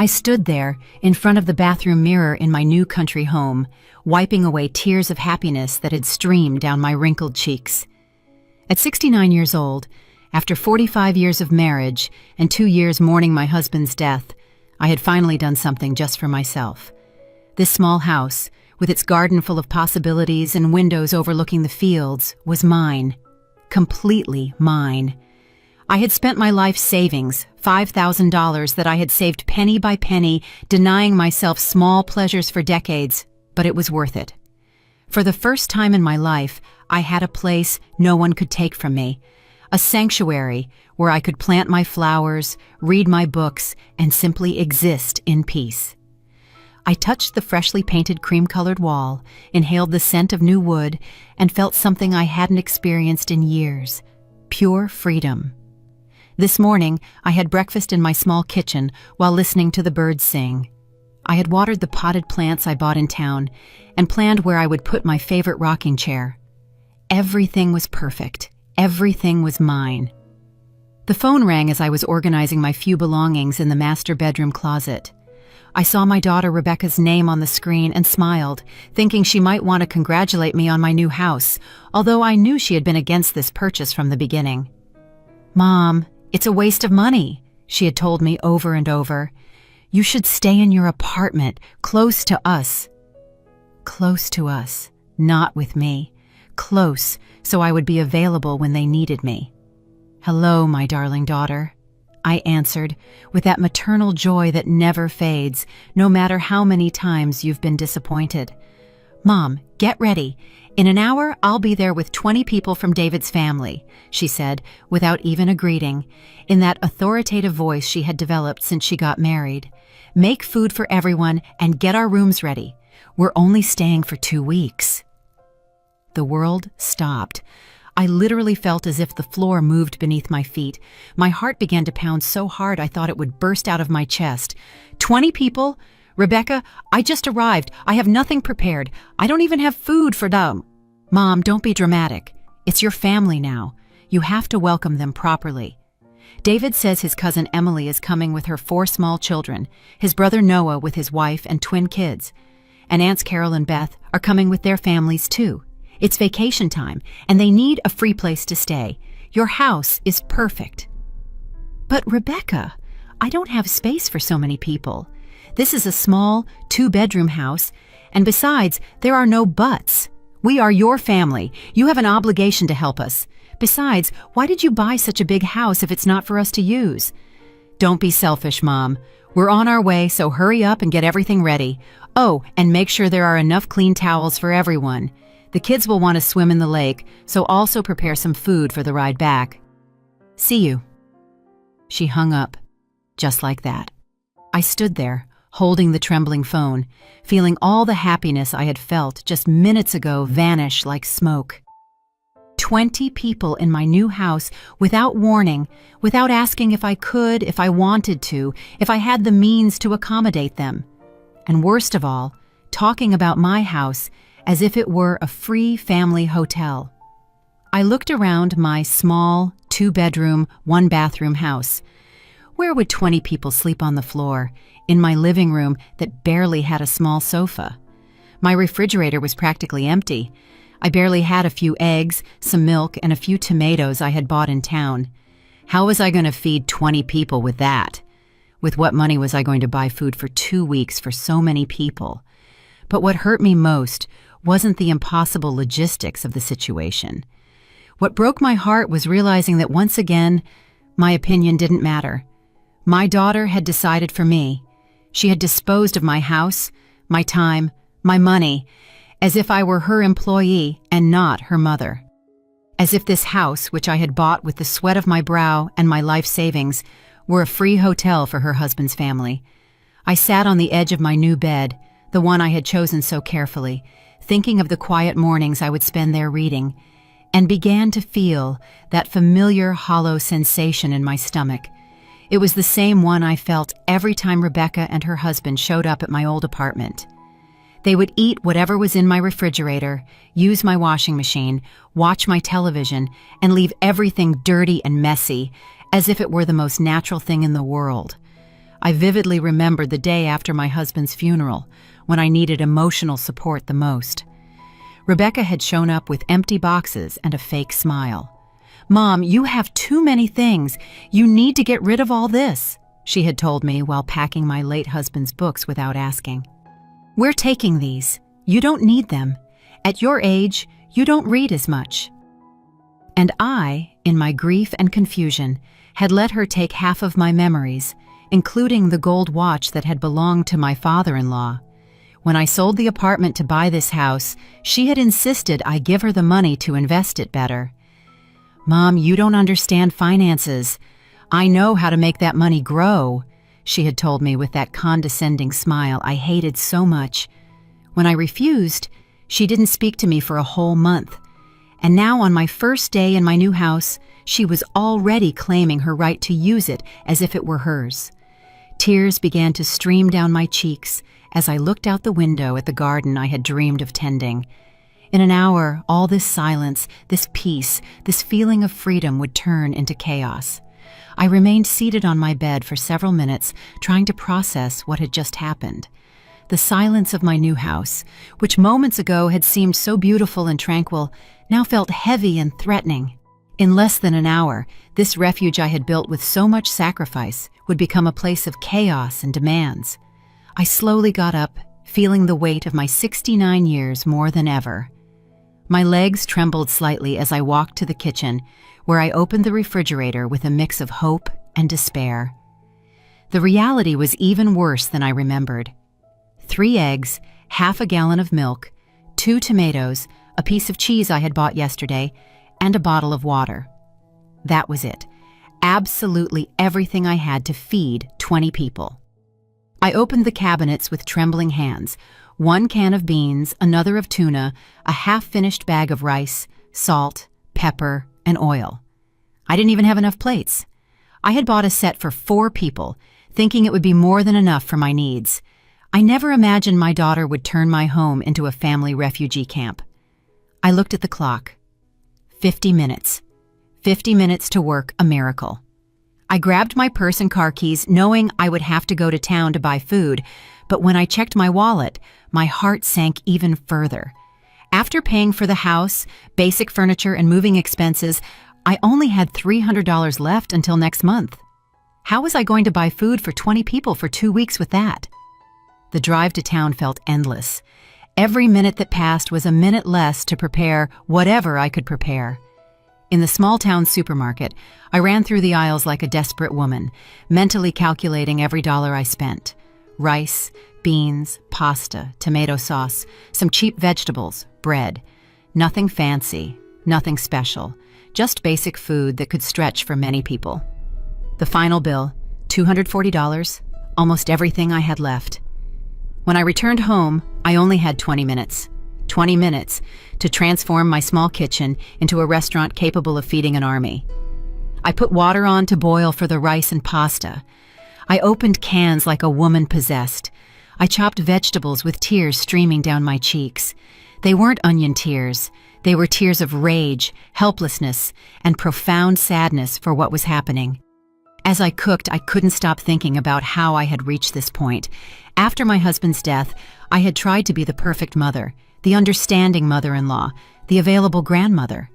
I stood there, in front of the bathroom mirror in my new country home, wiping away tears of happiness that had streamed down my wrinkled cheeks. At 69 years old, after 45 years of marriage and 2 years mourning my husband's death, I had finally done something just for myself. This small house, with its garden full of possibilities and windows overlooking the fields, was mine. Completely mine. I had spent my life savings, $5,000 that I had saved penny by penny, denying myself small pleasures for decades, but it was worth it. For the first time in my life, I had a place no one could take from me, a sanctuary where I could plant my flowers, read my books, and simply exist in peace. I touched the freshly painted cream-colored wall, inhaled the scent of new wood, and felt something I hadn't experienced in years: pure freedom. This morning, I had breakfast in my small kitchen while listening to the birds sing. I had watered the potted plants I bought in town and planned where I would put my favorite rocking chair. Everything was perfect. Everything was mine. The phone rang as I was organizing my few belongings in the master bedroom closet. I saw my daughter Rebecca's name on the screen and smiled, thinking she might want to congratulate me on my new house, although I knew she had been against this purchase from the beginning. "Mom, it's a waste of money," she had told me over and over. "You should stay in your apartment, close to us." Close to us, not with me. Close, so I would be available when they needed me. "Hello, my darling daughter," I answered, with that maternal joy that never fades, no matter how many times you've been disappointed. "Mom, get ready. In an hour, I'll be there with 20 people from David's family," she said, without even a greeting, in that authoritative voice she had developed since she got married. "Make food for everyone and get our rooms ready. We're only staying for 2 weeks." The world stopped. I literally felt as if the floor moved beneath my feet. My heart began to pound so hard I thought it would burst out of my chest. 20 people? "Rebecca, I just arrived. I have nothing prepared. I don't even have food for them." "Mom, don't be dramatic. It's your family now. You have to welcome them properly." David says his cousin Emily is coming with her 4 small children, his brother Noah with his wife and twin kids, and Aunts Carol and Beth are coming with their families too. It's vacation time, and they need a free place to stay. Your house is perfect. "But Rebecca, I don't have space for so many people. This is a small 2-bedroom house, and besides, there are no buts. We are your family. You have an obligation to help us. Besides, why did you buy such a big house if it's not for us to use?" "Don't be selfish, Mom. We're on our way, so hurry up and get everything ready. Oh, and make sure there are enough clean towels for everyone. The kids will want to swim in the lake, so also prepare some food for the ride back. See you." She hung up, just like that. I stood there, holding the trembling phone, feeling all the happiness I had felt just minutes ago vanish like smoke. 20 people in my new house without warning, without asking if I could, if I wanted to, if I had the means to accommodate them. And worst of all, talking about my house as if it were a free family hotel. I looked around my small, 2-bedroom, 1-bathroom house. Where would 20 people sleep on the floor, in my living room that barely had a small sofa? My refrigerator was practically empty. I barely had a few eggs, some milk, and a few tomatoes I had bought in town. How was I going to feed 20 people with that? With what money was I going to buy food for 2 weeks for so many people? But what hurt me most wasn't the impossible logistics of the situation. What broke my heart was realizing that once again, my opinion didn't matter. My daughter had decided for me. She had disposed of my house, my time, my money, as if I were her employee and not her mother. As if this house, which I had bought with the sweat of my brow and my life savings, were a free hotel for her husband's family. I sat on the edge of my new bed, the one I had chosen so carefully, thinking of the quiet mornings I would spend there reading, and began to feel that familiar hollow sensation in my stomach. It was the same one I felt every time Rebecca and her husband showed up at my old apartment. They would eat whatever was in my refrigerator, use my washing machine, watch my television, and leave everything dirty and messy, as if it were the most natural thing in the world. I vividly remembered the day after my husband's funeral, when I needed emotional support the most. Rebecca had shown up with empty boxes and a fake smile. "Mom, you have too many things. You need to get rid of all this," she had told me while packing my late husband's books without asking. "We're taking these. You don't need them. At your age, you don't read as much." And I, in my grief and confusion, had let her take half of my memories, including the gold watch that had belonged to my father-in-law. When I sold the apartment to buy this house, she had insisted I give her the money to invest it better. "Mom, you don't understand finances. I know how to make that money grow," she had told me with that condescending smile I hated so much. When I refused, she didn't speak to me for a whole month. And now on my first day in my new house, she was already claiming her right to use it as if it were hers. Tears began to stream down my cheeks as I looked out the window at the garden I had dreamed of tending. In an hour, all this silence, this peace, this feeling of freedom would turn into chaos. I remained seated on my bed for several minutes, trying to process what had just happened. The silence of my new house, which moments ago had seemed so beautiful and tranquil, now felt heavy and threatening. In less than an hour, this refuge I had built with so much sacrifice would become a place of chaos and demands. I slowly got up, feeling the weight of my 69 years more than ever. My legs trembled slightly as I walked to the kitchen, where I opened the refrigerator with a mix of hope and despair. The reality was even worse than I remembered. 3 eggs, half a gallon of milk, 2 tomatoes, a piece of cheese I had bought yesterday, and a bottle of water. That was it. Absolutely everything I had to feed 20 people. I opened the cabinets with trembling hands. 1 can of beans, another of tuna, a half-finished bag of rice, salt, pepper, and oil. I didn't even have enough plates. I had bought a set for 4 people, thinking it would be more than enough for my needs. I never imagined my daughter would turn my home into a family refugee camp. I looked at the clock. 50 minutes. 50 minutes to work a miracle. I grabbed my purse and car keys, knowing I would have to go to town to buy food, but when I checked my wallet, my heart sank even further. After paying for the house, basic furniture, and moving expenses, I only had $300 left until next month. How was I going to buy food for 20 people for 2 weeks with that? The drive to town felt endless. Every minute that passed was a minute less to prepare whatever I could prepare. In the small-town supermarket, I ran through the aisles like a desperate woman, mentally calculating every dollar I spent. Rice, beans, pasta, tomato sauce, some cheap vegetables, bread. Nothing fancy, nothing special, just basic food that could stretch for many people. The final bill, $240, almost everything I had left. When I returned home, I only had 20 minutes. 20 minutes to transform my small kitchen into a restaurant capable of feeding an army. I put water on to boil for the rice and pasta. I opened cans like a woman possessed. I chopped vegetables with tears streaming down my cheeks. They weren't onion tears. They were tears of rage, helplessness, and profound sadness for what was happening. As I cooked, I couldn't stop thinking about how I had reached this point. After my husband's death, I had tried to be the perfect mother, the understanding mother-in-law, the available grandmother.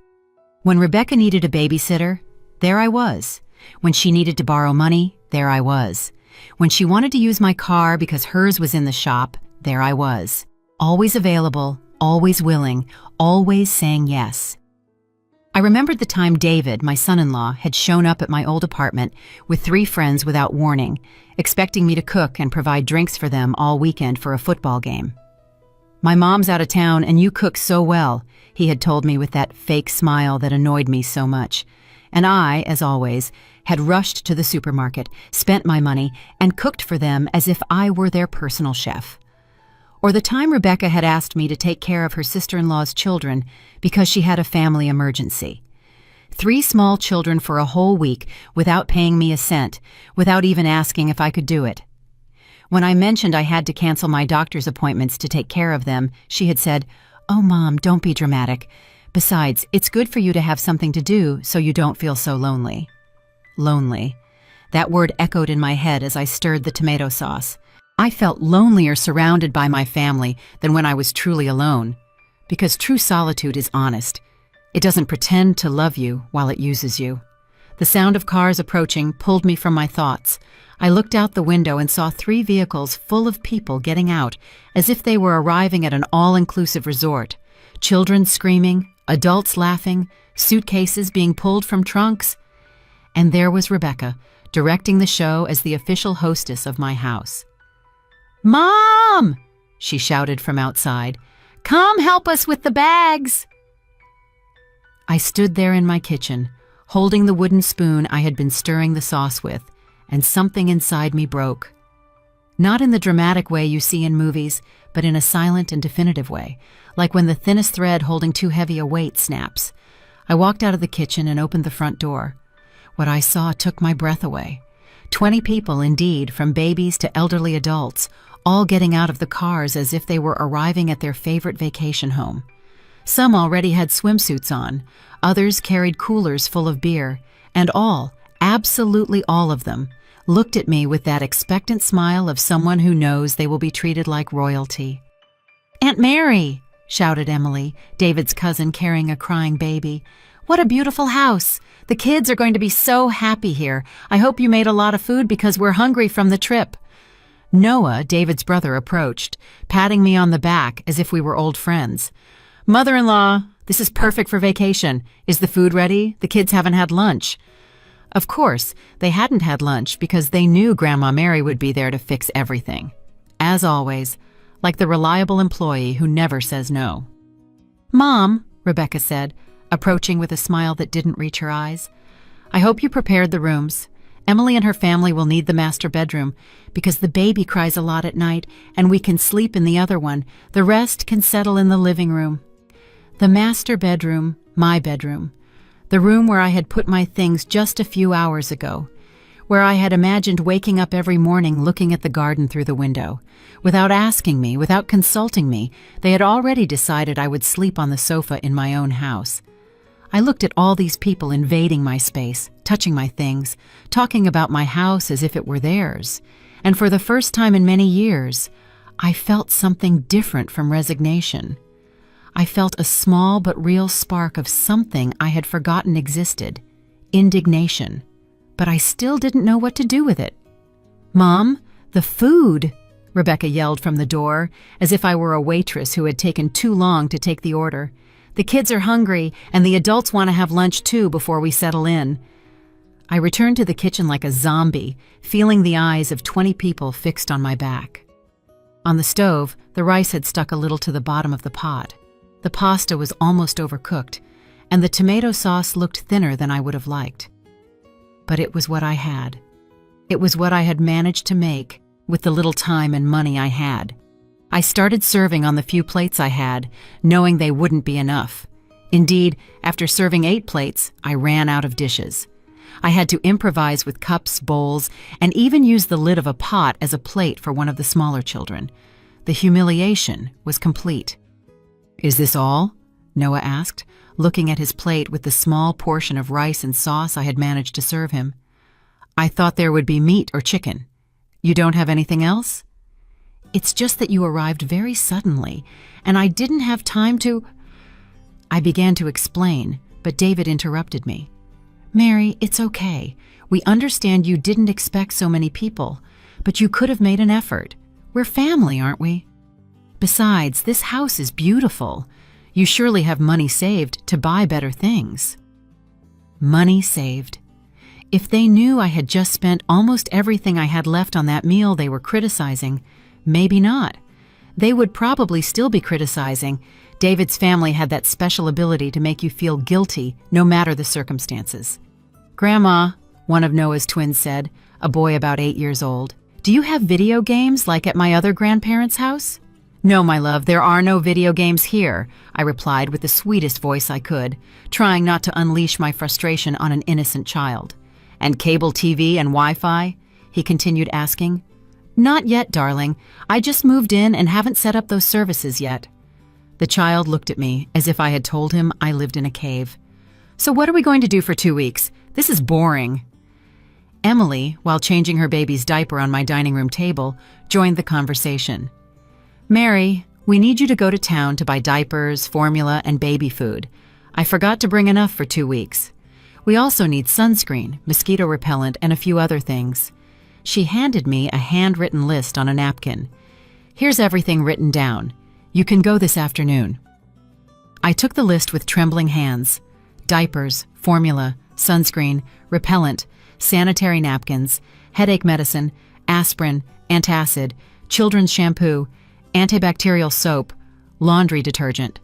When Rebecca needed a babysitter, there I was. When she needed to borrow money, there I was. When she wanted to use my car because hers was in the shop, there I was. Always available, always willing, always saying yes. I remembered the time David, my son-in-law, had shown up at my old apartment with 3 friends without warning, expecting me to cook and provide drinks for them all weekend for a football game. "My mom's out of town and you cook so well," he had told me with that fake smile that annoyed me so much. And I, as always, had rushed to the supermarket, spent my money, and cooked for them as if I were their personal chef. Or the time Rebecca had asked me to take care of her sister-in-law's children because she had a family emergency. 3 small children for a whole week without paying me a cent, without even asking if I could do it. When I mentioned I had to cancel my doctor's appointments to take care of them, she had said, "Oh, Mom, don't be dramatic. Besides, it's good for you to have something to do so you don't feel so lonely." Lonely. That word echoed in my head as I stirred the tomato sauce. I felt lonelier surrounded by my family than when I was truly alone. Because true solitude is honest. It doesn't pretend to love you while it uses you. The sound of cars approaching pulled me from my thoughts. I looked out the window and saw 3 vehicles full of people getting out, as if they were arriving at an all-inclusive resort. Children screaming, adults laughing, suitcases being pulled from trunks. And there was Rebecca, directing the show as the official hostess of my house. "Mom!" she shouted from outside. "Come help us with the bags!" I stood there in my kitchen, holding the wooden spoon I had been stirring the sauce with, and something inside me broke. Not in the dramatic way you see in movies, but in a silent and definitive way, like when the thinnest thread holding too heavy a weight snaps. I walked out of the kitchen and opened the front door. What I saw took my breath away. 20 people, indeed, from babies to elderly adults, all getting out of the cars as if they were arriving at their favorite vacation home. Some already had swimsuits on, others carried coolers full of beer, and all, absolutely all of them, looked at me with that expectant smile of someone who knows they will be treated like royalty. "Aunt Mary!" shouted Emily, David's cousin carrying a crying baby. "What a beautiful house! The kids are going to be so happy here. I hope you made a lot of food because we're hungry from the trip." Noah, David's brother, approached, patting me on the back as if we were old friends. "Mother-in-law, this is perfect for vacation. Is the food ready? The kids haven't had lunch." Of course, they hadn't had lunch because they knew Grandma Mary would be there to fix everything. As always, like the reliable employee who never says no. "Mom," Rebecca said, approaching with a smile that didn't reach her eyes, "I hope you prepared the rooms. Emily and her family will need the master bedroom because the baby cries a lot at night and we can sleep in the other one. The rest can settle in the living room." The master bedroom, my bedroom. The room where I had put my things just a few hours ago. Where I had imagined waking up every morning looking at the garden through the window. Without asking me, without consulting me, they had already decided I would sleep on the sofa in my own house. I looked at all these people invading my space, touching my things, talking about my house as if it were theirs. And for the first time in many years, I felt something different from resignation. I felt a small but real spark of something I had forgotten existed, indignation. But I still didn't know what to do with it. "Mom, the food!" Rebecca yelled from the door, as if I were a waitress who had taken too long to take the order. "The kids are hungry, and the adults want to have lunch too before we settle in." I returned to the kitchen like a zombie, feeling the eyes of 20 people fixed on my back. On the stove, the rice had stuck a little to the bottom of the pot. The pasta was almost overcooked, and the tomato sauce looked thinner than I would have liked. But it was what I had. It was what I had managed to make with the little time and money I had. I started serving on the few plates I had, knowing they wouldn't be enough. Indeed, after serving 8 plates, I ran out of dishes. I had to improvise with cups, bowls, and even use the lid of a pot as a plate for one of the smaller children. The humiliation was complete. "Is this all?" Noah asked, looking at his plate with the small portion of rice and sauce I had managed to serve him. "I thought there would be meat or chicken. You don't have anything else?" "It's just that you arrived very suddenly, and I didn't have time to—" I began to explain, but David interrupted me. "Mary, it's okay. We understand you didn't expect so many people, but you could have made an effort. We're family, aren't we? Besides, this house is beautiful. You surely have money saved to buy better things." Money saved. If they knew I had just spent almost everything I had left on that meal they were criticizing, maybe not. They would probably still be criticizing. David's family had that special ability to make you feel guilty no matter the circumstances. "Grandma," one of Noah's twins said, a boy about 8 years old, "do you have video games like at my other grandparents' house?" "No, my love, there are no video games here," I replied with the sweetest voice I could, trying not to unleash my frustration on an innocent child. "And cable TV and Wi-Fi?" he continued asking. "Not yet, darling. I just moved in and haven't set up those services yet." The child looked at me as if I had told him I lived in a cave. "So what are we going to do for 2 weeks? This is boring." Emily, while changing her baby's diaper on my dining room table, joined the conversation. "Mary, we need you to go to town to buy diapers, formula, and baby food. I forgot to bring enough for 2 weeks. We also need sunscreen, mosquito repellent, and a few other things." She handed me a handwritten list on a napkin. "Here's everything written down. You can go this afternoon." I took the list with trembling hands. Diapers, formula, sunscreen, repellent, sanitary napkins, headache medicine, aspirin, antacid, children's shampoo, antibacterial soap, laundry detergent.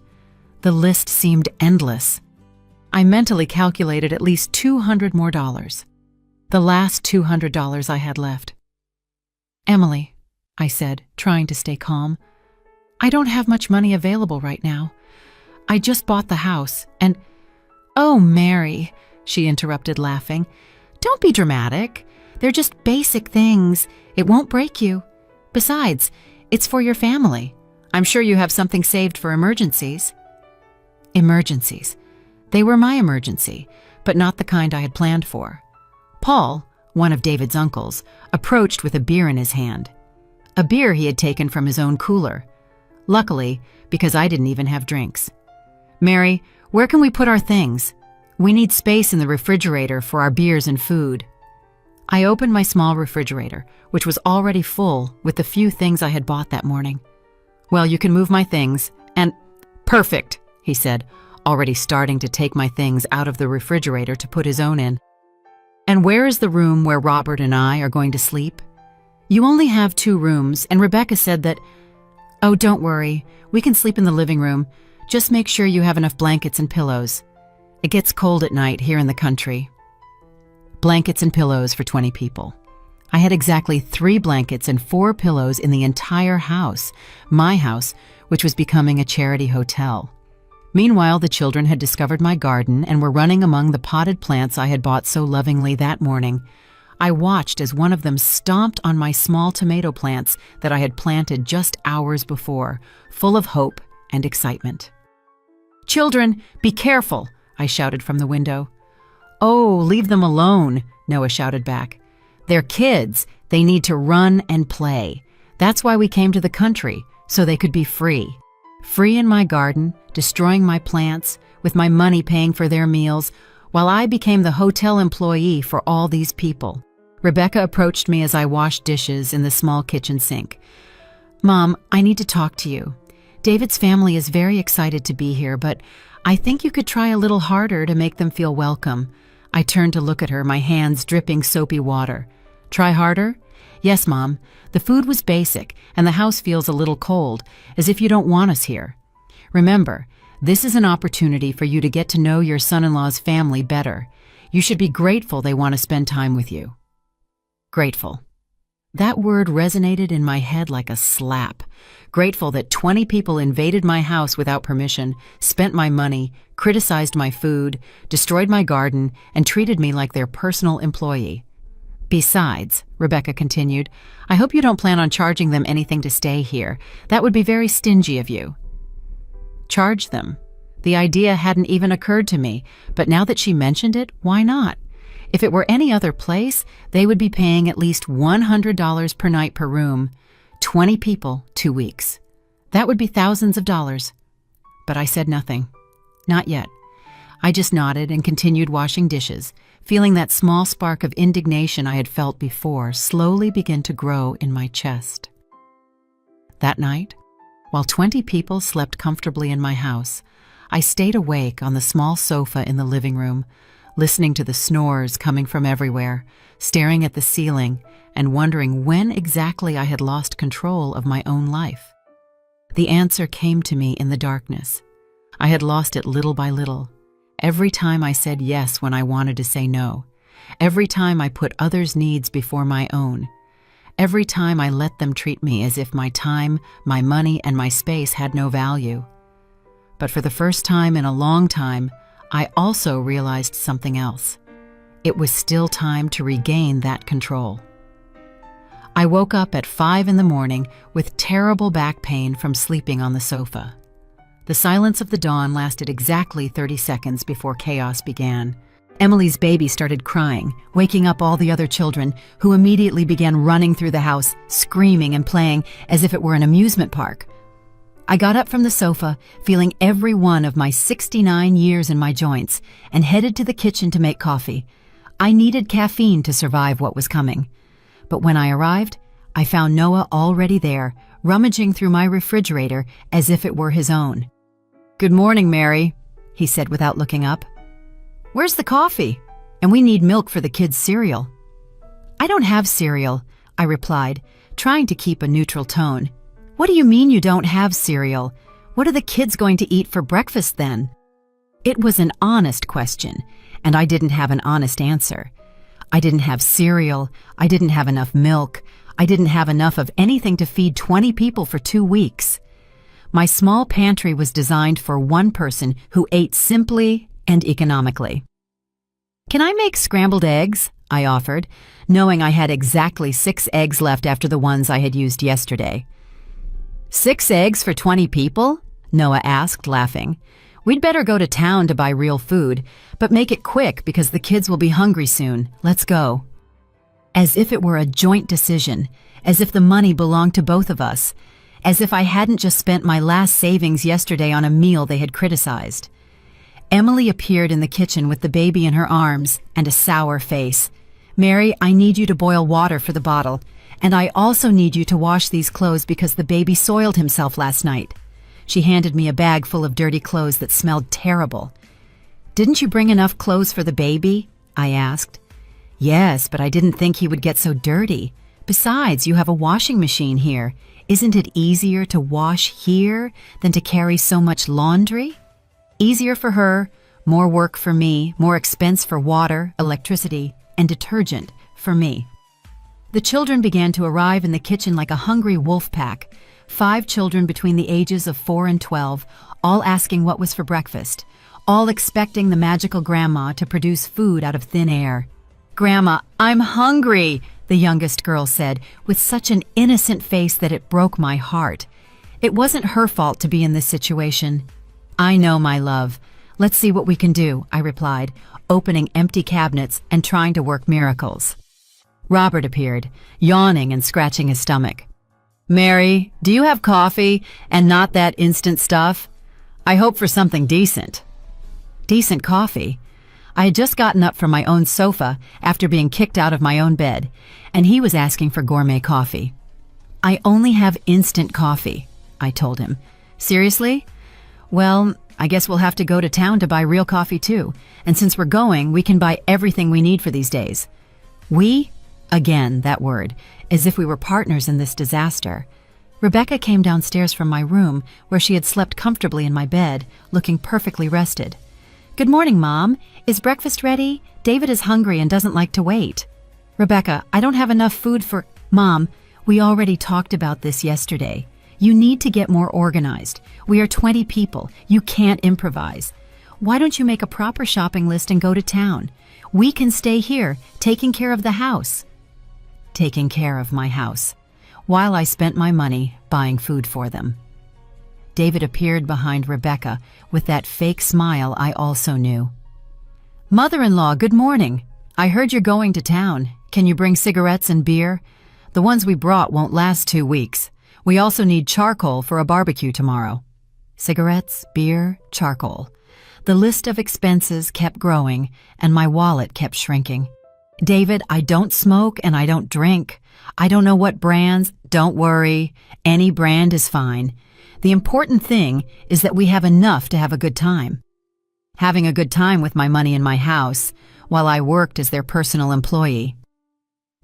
The list seemed endless. I mentally calculated at least $200 more. The last $200 I had left. "Emily," I said, trying to stay calm, "I don't have much money available right now. I just bought the house, and—" "Oh, Mary," she interrupted, laughing. "Don't be dramatic. They're just basic things. It won't break you. Besides, it's for your family. I'm sure you have something saved for emergencies." Emergencies. They were my emergency, but not the kind I had planned for. Paul, one of David's uncles, approached with a beer in his hand. A beer he had taken from his own cooler. Luckily, because I didn't even have drinks. "Mary, where can we put our things? We need space in the refrigerator for our beers and food." I opened my small refrigerator, which was already full with the few things I had bought that morning. "Well, you can move my things, and—" "Perfect," he said, already starting to take my things out of the refrigerator to put his own in. "And where is the room where Robert and I are going to sleep?" "You only have 2 rooms, and Rebecca said that—" "Oh, don't worry. We can sleep in the living room. Just make sure you have enough blankets and pillows. It gets cold at night here in the country." Blankets and pillows for 20 people. I had exactly 3 blankets and 4 pillows in the entire house, my house, which was becoming a charity hotel. Meanwhile, the children had discovered my garden and were running among the potted plants I had bought so lovingly that morning. I watched as one of them stomped on my small tomato plants that I had planted just hours before, full of hope and excitement. "Children, be careful!" I shouted from the window. "Oh, leave them alone," Noah shouted back. "They're kids. They need to run and play. That's why we came to the country, so they could be free. Free in my garden, destroying my plants, with my money paying for their meals, while I became the hotel employee for all these people." Rebecca approached me as I washed dishes in the small kitchen sink. "Mom, I need to talk to you. David's family is very excited to be here, but I think you could try a little harder to make them feel welcome." I turned to look at her, my hands dripping soapy water. "Try harder?" "Yes, Mom. The food was basic, and the house feels a little cold, as if you don't want us here. Remember, this is an opportunity for you to get to know your son-in-law's family better. You should be grateful they want to spend time with you." Grateful. That word resonated in my head like a slap. Grateful that 20 people invaded my house without permission, spent my money, criticized my food, destroyed my garden, and treated me like their personal employee. "Besides," Rebecca continued, "I hope you don't plan on charging them anything to stay here. That would be very stingy of you." Charge them. The idea hadn't even occurred to me, but now that she mentioned it, why not? If it were any other place, they would be paying at least $100 per night per room. 20 people, 2 weeks. That would be thousands of dollars. But I said nothing. Not yet. I just nodded and continued washing dishes, feeling that small spark of indignation I had felt before slowly begin to grow in my chest. That night, while 20 people slept comfortably in my house, I stayed awake on the small sofa in the living room, listening to the snores coming from everywhere, staring at the ceiling, and wondering when exactly I had lost control of my own life. The answer came to me in the darkness. I had lost it little by little. Every time I said yes when I wanted to say no. Every time I put others' needs before my own. Every time I let them treat me as if my time, my money, and my space had no value. But for the first time in a long time, I also realized something else. It was still time to regain that control. I woke up at 5 in the morning with terrible back pain from sleeping on the sofa. The silence of the dawn lasted exactly 30 seconds before chaos began. Emily's baby started crying, waking up all the other children, who immediately began running through the house, screaming and playing as if it were an amusement park. I got up from the sofa, feeling every one of my 69 years in my joints, and headed to the kitchen to make coffee. I needed caffeine to survive what was coming. But when I arrived, I found Noah already there, rummaging through my refrigerator as if it were his own. "Good morning, Mary," he said without looking up. "Where's the coffee? And we need milk for the kids' cereal." "I don't have cereal," I replied, trying to keep a neutral tone. "What do you mean you don't have cereal? What are the kids going to eat for breakfast then?" It was an honest question, and I didn't have an honest answer. I didn't have cereal, I didn't have enough milk, I didn't have enough of anything to feed 20 people for 2 weeks. My small pantry was designed for one person who ate simply and economically. "Can I make scrambled eggs?" I offered, knowing I had exactly 6 eggs left after the ones I had used yesterday. "6 eggs for 20 people?" Noah asked, laughing. "We'd better go to town to buy real food, but make it quick because the kids will be hungry soon. Let's go." As if it were a joint decision, as if the money belonged to both of us, as if I hadn't just spent my last savings yesterday on a meal they had criticized. Emily appeared in the kitchen with the baby in her arms and a sour face. "Mary, I need you to boil water for the bottle, and I also need you to wash these clothes because the baby soiled himself last night." She handed me a bag full of dirty clothes that smelled terrible. "Didn't you bring enough clothes for the baby?" I asked. "Yes, but I didn't think he would get so dirty. Besides, you have a washing machine here. Isn't it easier to wash here than to carry so much laundry?" Easier for her, more work for me, more expense for water, electricity, and detergent for me. The children began to arrive in the kitchen like a hungry wolf pack, 5 children between the ages of 4 and 12, all asking what was for breakfast, all expecting the magical grandma to produce food out of thin air. "Grandma, I'm hungry," the youngest girl said, with such an innocent face that it broke my heart. It wasn't her fault to be in this situation. "I know, my love. Let's see what we can do," I replied, opening empty cabinets and trying to work miracles. Robert appeared, yawning and scratching his stomach. "Mary, do you have coffee and not that instant stuff? I hope for something decent." Decent coffee? I had just gotten up from my own sofa after being kicked out of my own bed, and he was asking for gourmet coffee. "I only have instant coffee," I told him. "Seriously? Well, I guess we'll have to go to town to buy real coffee too, and since we're going, we can buy everything we need for these days." "We?" Again, that word, as if we were partners in this disaster. Rebecca came downstairs from my room, where she had slept comfortably in my bed, looking perfectly rested. "Good morning, Mom. Is breakfast ready? David is hungry and doesn't like to wait." "Rebecca, I don't have enough food for—" "Mom, we already talked about this yesterday. You need to get more organized. We are 20 people. You can't improvise. Why don't you make a proper shopping list and go to town? We can stay here, taking care of the house." Taking care of my house, while I spent my money buying food for them. David appeared behind Rebecca with that fake smile I also knew. "Mother-in-law, good morning. I heard you're going to town. Can you bring cigarettes and beer? The ones we brought won't last 2 weeks. We also need charcoal for a barbecue tomorrow." Cigarettes, beer, charcoal. The list of expenses kept growing, and my wallet kept shrinking. "David, I don't smoke and I don't drink. I don't know what brands." "Don't worry. Any brand is fine. The important thing is that we have enough to have a good time." Having a good time with my money in my house, while I worked as their personal employee.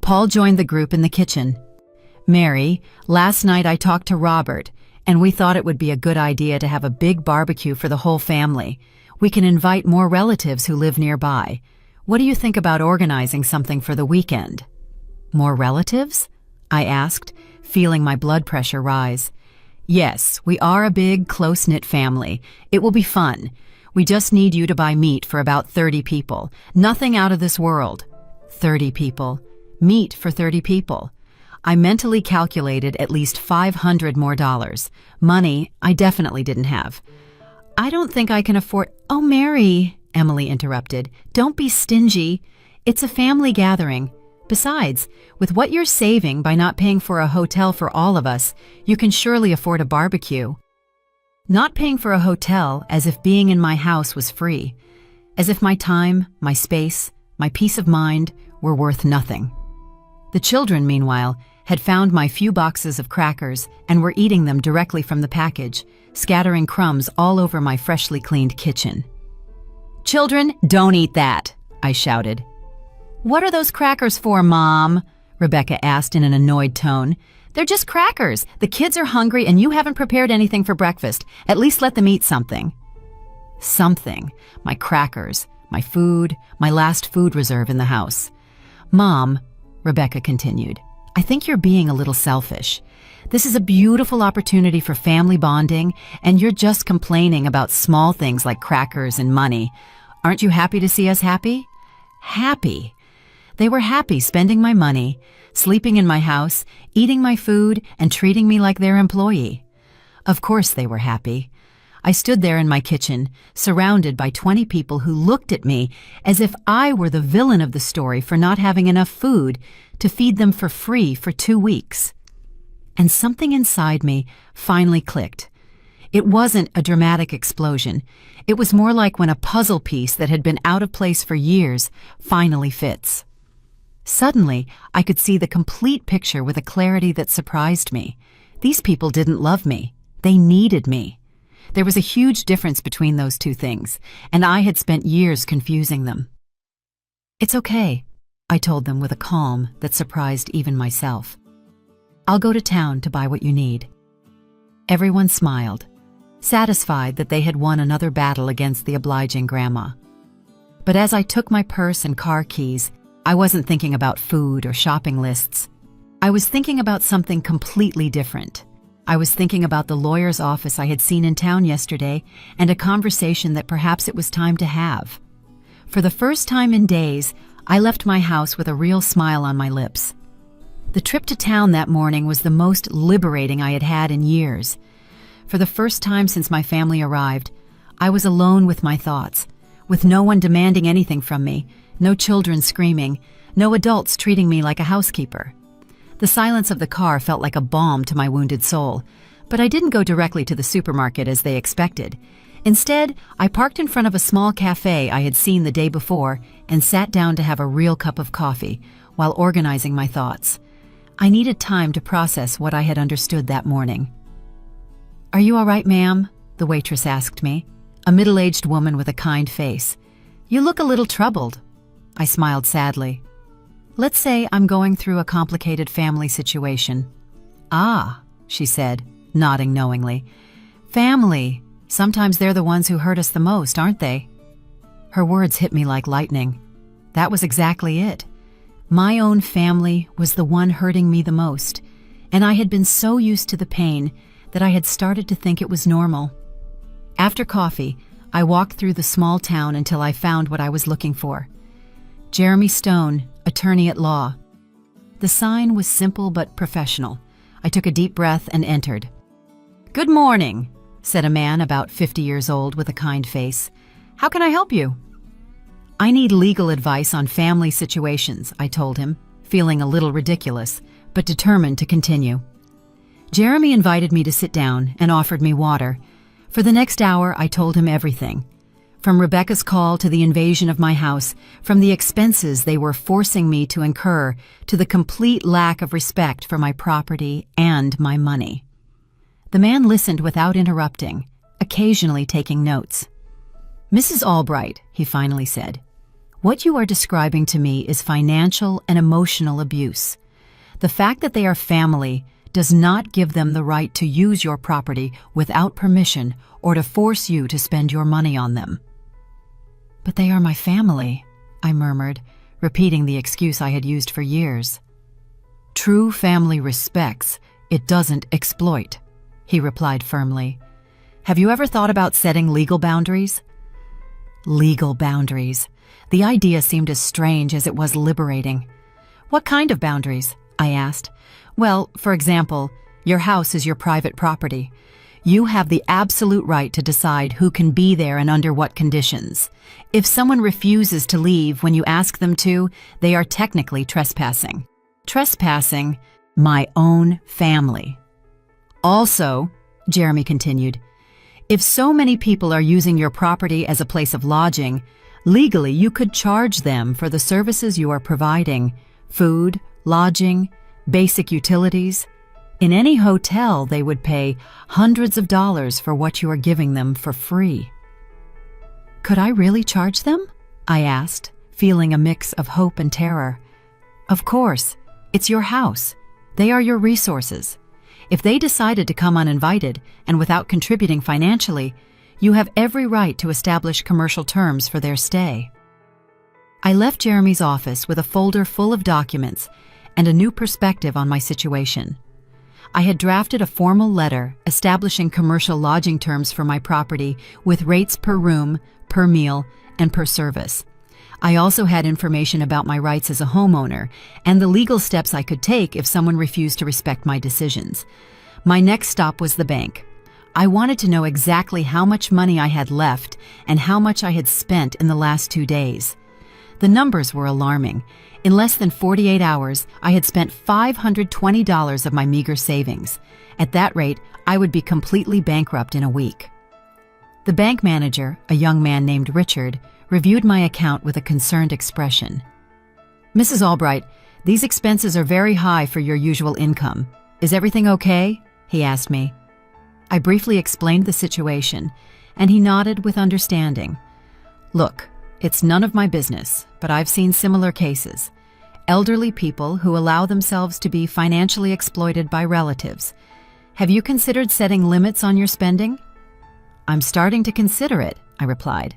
Paul joined the group in the kitchen. "Mary, last night I talked to Robert, and we thought it would be a good idea to have a big barbecue for the whole family. We can invite more relatives who live nearby. What do you think about organizing something for the weekend?" "More relatives?" I asked, feeling my blood pressure rise. "Yes, we are a big, close-knit family. It will be fun. We just need you to buy meat for about 30 people. Nothing out of this world." 30 people. Meat for 30 people. I mentally calculated at least $500 more. Money I definitely didn't have. "I don't think I can afford—" "Oh, Mary," Emily interrupted. "Don't be stingy. It's a family gathering. Besides, with what you're saving by not paying for a hotel for all of us, you can surely afford a barbecue." Not paying for a hotel, as if being in my house was free. As if my time, my space, my peace of mind were worth nothing. The children, meanwhile, had found my few boxes of crackers and were eating them directly from the package, scattering crumbs all over my freshly cleaned kitchen. "Children, don't eat that," I shouted. "What are those crackers for, Mom?" Rebecca asked in an annoyed tone. "They're just crackers. The kids are hungry and you haven't prepared anything for breakfast. At least let them eat something." Something. My crackers, my food, my last food reserve in the house. "Mom," Rebecca continued, "I think you're being a little selfish. This is a beautiful opportunity for family bonding, and you're just complaining about small things like crackers and money. Aren't you happy to see us happy?" Happy. They were happy spending my money, sleeping in my house, eating my food, and treating me like their employee. Of course they were happy. I stood there in my kitchen, surrounded by 20 people who looked at me as if I were the villain of the story for not having enough food to feed them for free for 2 weeks. And something inside me finally clicked. It wasn't a dramatic explosion. It was more like when a puzzle piece that had been out of place for years finally fits. Suddenly, I could see the complete picture with a clarity that surprised me. These people didn't love me. They needed me. There was a huge difference between those two things, and I had spent years confusing them. "It's okay," I told them with a calm that surprised even myself. "I'll go to town to buy what you need." Everyone smiled, satisfied that they had won another battle against the obliging grandma. But as I took my purse and car keys, I wasn't thinking about food or shopping lists. I was thinking about something completely different. I was thinking about the lawyer's office I had seen in town yesterday and a conversation that perhaps it was time to have. For the first time in days, I left my house with a real smile on my lips. The trip to town that morning was the most liberating I had had in years. For the first time since my family arrived, I was alone with my thoughts, with no one demanding anything from me, no children screaming, no adults treating me like a housekeeper. The silence of the car felt like a balm to my wounded soul, but I didn't go directly to the supermarket as they expected. Instead, I parked in front of a small cafe I had seen the day before and sat down to have a real cup of coffee while organizing my thoughts. I needed time to process what I had understood that morning. "Are you all right, ma'am?" the waitress asked me, a middle-aged woman with a kind face. "You look a little troubled." I smiled sadly. "Let's say I'm going through a complicated family situation." "Ah," she said, nodding knowingly. "Family. Sometimes they're the ones who hurt us the most, aren't they?" Her words hit me like lightning. That was exactly it. My own family was the one hurting me the most, and I had been so used to the pain that I had started to think it was normal. After coffee, I walked through the small town until I found what I was looking for. Jeremy Stone, attorney at law. The sign was simple but professional. I took a deep breath and entered. "Good morning," said a man about 50 years old with a kind face. "How can I help you?" "I need legal advice on family situations," I told him, feeling a little ridiculous, but determined to continue. Jeremy invited me to sit down and offered me water. For the next hour, I told him everything. From Rebecca's call to the invasion of my house, from the expenses they were forcing me to incur, to the complete lack of respect for my property and my money. The man listened without interrupting, occasionally taking notes. "Mrs. Albright," he finally said, "what you are describing to me is financial and emotional abuse. The fact that they are family does not give them the right to use your property without permission or to force you to spend your money on them." "But they are my family," I murmured, repeating the excuse I had used for years. "True family respects, it doesn't exploit," he replied firmly. "Have you ever thought about setting legal boundaries?" Legal boundaries. The idea seemed as strange as it was liberating. "What kind of boundaries?" I asked. "Well, for example, your house is your private property. You have the absolute right to decide who can be there and under what conditions. If someone refuses to leave when you ask them to, they are technically trespassing. Trespassing my own family. Also, Jeremy continued, if so many people are using your property as a place of lodging, legally you could charge them for the services you are providing: food, lodging, basic utilities. In any hotel, they would pay hundreds of dollars for what you are giving them for free. Could I really charge them? I asked, feeling a mix of hope and terror. Of course, it's your house. They are your resources. If they decided to come uninvited and without contributing financially, you have every right to establish commercial terms for their stay. I left Jeremy's office with a folder full of documents and a new perspective on my situation. I had drafted a formal letter establishing commercial lodging terms for my property with rates per room, per meal, and per service. I also had information about my rights as a homeowner and the legal steps I could take if someone refused to respect my decisions. My next stop was the bank. I wanted to know exactly how much money I had left and how much I had spent in the last 2 days. The numbers were alarming. In less than 48 hours, I had spent $520 of my meager savings. At that rate, I would be completely bankrupt in a week. The bank manager, a young man named Richard, reviewed my account with a concerned expression. Mrs. Albright, these expenses are very high for your usual income. Is everything okay? He asked me. I briefly explained the situation, and he nodded with understanding. Look, it's none of my business, but I've seen similar cases. Elderly people who allow themselves to be financially exploited by relatives. Have you considered setting limits on your spending? I'm starting to consider it, I replied.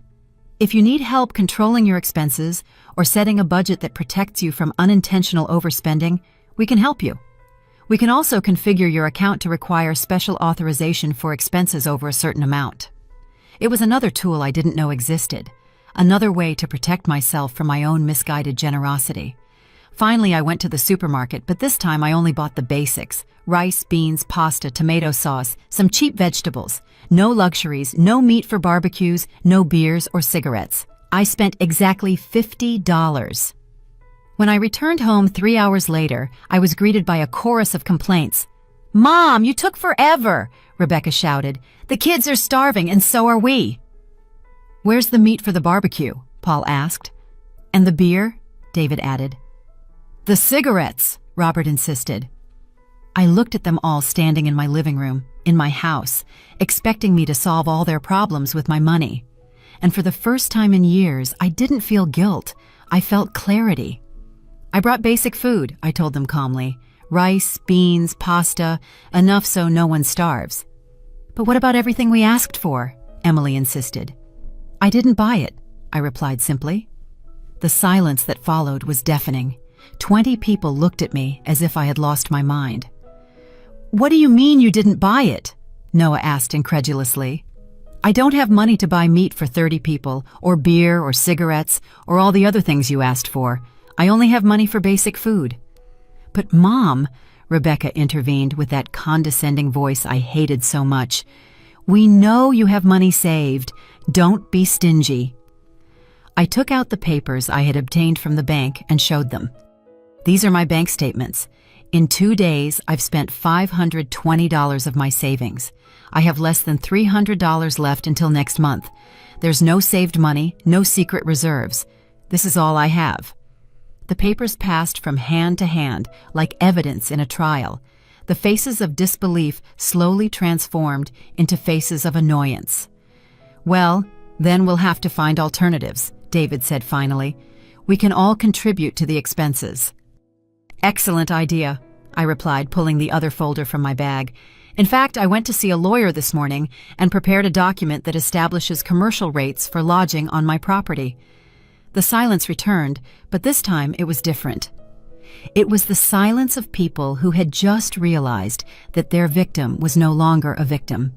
If you need help controlling your expenses or setting a budget that protects you from unintentional overspending, we can help you. We can also configure your account to require special authorization for expenses over a certain amount. It was another tool I didn't know existed, another way to protect myself from my own misguided generosity. Finally, I went to the supermarket, but this time I only bought the basics: rice, beans, pasta, tomato sauce, some cheap vegetables. No luxuries, no meat for barbecues, no beers or cigarettes. I spent exactly $50. When I returned home 3 hours later, I was greeted by a chorus of complaints. "Mom, you took forever!" Rebecca shouted. "The kids are starving, and so are we." "Where's the meat for the barbecue?" Paul asked. "And the beer?" David added. "The cigarettes," Robert insisted. I looked at them all standing in my living room, in my house, expecting me to solve all their problems with my money. And for the first time in years, I didn't feel guilt. I felt clarity. "I brought basic food," I told them calmly. "Rice, beans, pasta, enough so no one starves." "But what about everything we asked for?" Emily insisted. "I didn't buy it," I replied simply. The silence that followed was deafening. 20 people looked at me as if I had lost my mind. "What do you mean you didn't buy it?" Noah asked incredulously. "I don't have money to buy meat for 30 people, or beer, or cigarettes, or all the other things you asked for. I only have money for basic food." "But Mom," Rebecca intervened with that condescending voice I hated so much, "we know you have money saved. Don't be stingy." I took out the papers I had obtained from the bank and showed them. "These are my bank statements. In 2 days, I've spent $520 of my savings. I have less than $300 left until next month. There's no saved money, no secret reserves. This is all I have." The papers passed from hand to hand like evidence in a trial. The faces of disbelief slowly transformed into faces of annoyance. "Well, then we'll have to find alternatives," David said finally. "We can all contribute to the expenses." "Excellent idea," I replied, pulling the other folder from my bag. "In fact, I went to see a lawyer this morning and prepared a document that establishes commercial rates for lodging on my property." The silence returned, but this time it was different. It was the silence of people who had just realized that their victim was no longer a victim.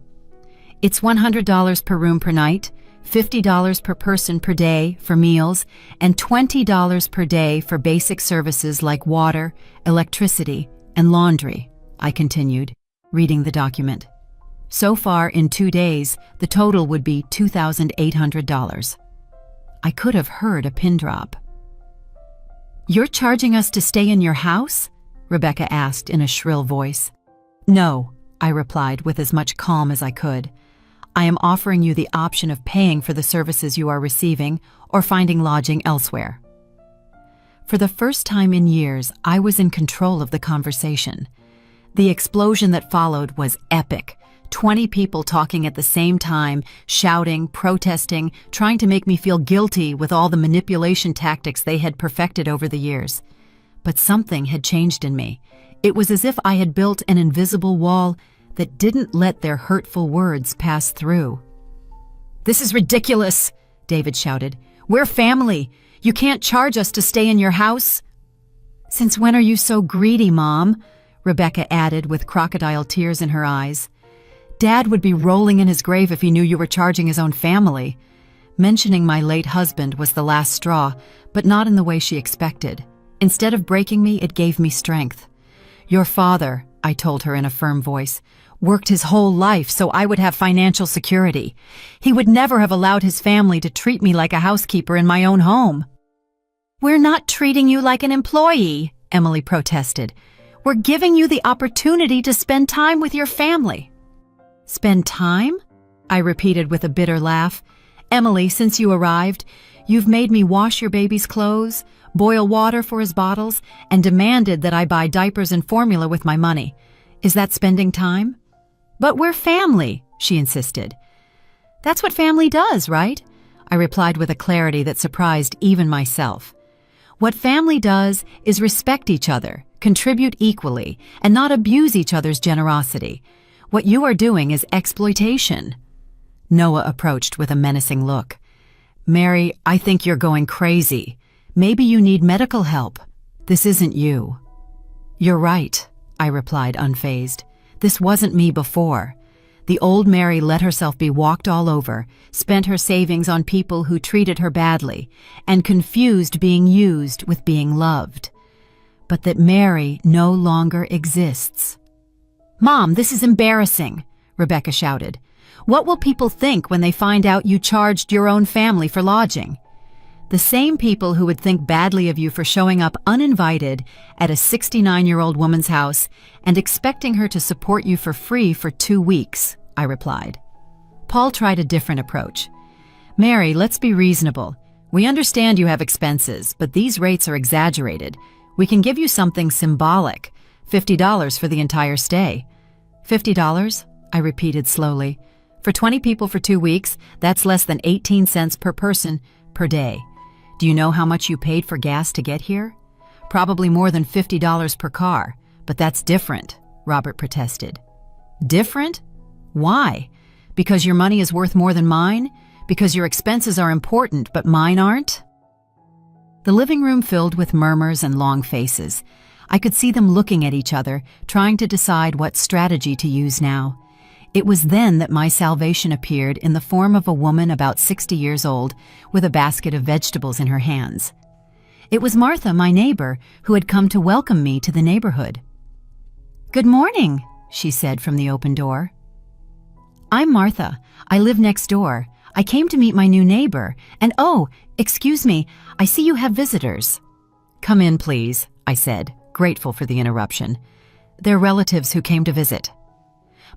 "It's $100 per room per night, $50 per person per day for meals, and $20 per day for basic services like water, electricity, and laundry," I continued, reading the document. So far, in 2 days, the total would be $2,800. I could have heard a pin drop. "You're charging us to stay in your house?" Rebecca asked in a shrill voice. "No," I replied with as much calm as I could. "I am offering you the option of paying for the services you are receiving or finding lodging elsewhere." For the first time in years, I was in control of the conversation. The explosion that followed was epic. 20 people talking at the same time, shouting, protesting, trying to make me feel guilty with all the manipulation tactics they had perfected over the years. But something had changed in me. It was as if I had built an invisible wall that didn't let their hurtful words pass through. "This is ridiculous," David shouted. "We're family. You can't charge us to stay in your house." "Since when are you so greedy, Mom?" Rebecca added with crocodile tears in her eyes. "Dad would be rolling in his grave if he knew you were charging his own family." Mentioning my late husband was the last straw, but not in the way she expected. Instead of breaking me, it gave me strength. "Your father," I told her in a firm voice, "worked his whole life so I would have financial security. He would never have allowed his family to treat me like a housekeeper in my own home." "We're not treating you like an employee," Emily protested. "We're giving you the opportunity to spend time with your family." "Spend time?" I repeated with a bitter laugh. "Emily, since you arrived, you've made me wash your baby's clothes, boil water for his bottles, and demanded that I buy diapers and formula with my money. Is that spending time?" "But we're family," she insisted. "That's what family does, right?" I replied with a clarity that surprised even myself. "What family does is respect each other, contribute equally, and not abuse each other's generosity. What you are doing is exploitation." Noah approached with a menacing look. "Mary, I think you're going crazy. Maybe you need medical help. This isn't you." "You're right," I replied unfazed. "This wasn't me before." The old Mary let herself be walked all over, spent her savings on people who treated her badly, and confused being used with being loved. But that Mary no longer exists. "Mom, this is embarrassing," Rebecca shouted. "What will people think when they find out you charged your own family for lodging?" The same people who would think badly of you for showing up uninvited at a 69-year-old woman's house and expecting her to support you for free for 2 weeks, I replied. Paul tried a different approach. "Mary, let's be reasonable. We understand you have expenses, but these rates are exaggerated. We can give you something symbolic, $50 for the entire stay." $50? I repeated slowly. "For 20 people for 2 weeks, that's less than 18 cents per person per day. Do you know how much you paid for gas to get here? Probably more than $50 per car, but that's different," Robert protested. "Different? Why? Because your money is worth more than mine? Because your expenses are important, but mine aren't?" The living room filled with murmurs and long faces. I could see them looking at each other, trying to decide what strategy to use now. It was then that my salvation appeared in the form of a woman about 60 years old with a basket of vegetables in her hands. It was Martha, my neighbor, who had come to welcome me to the neighborhood. "Good morning," she said from the open door. "I'm Martha. I live next door. I came to meet my new neighbor, and oh, excuse me, I see you have visitors." "Come in, please," I said, grateful for the interruption. "They're relatives who came to visit."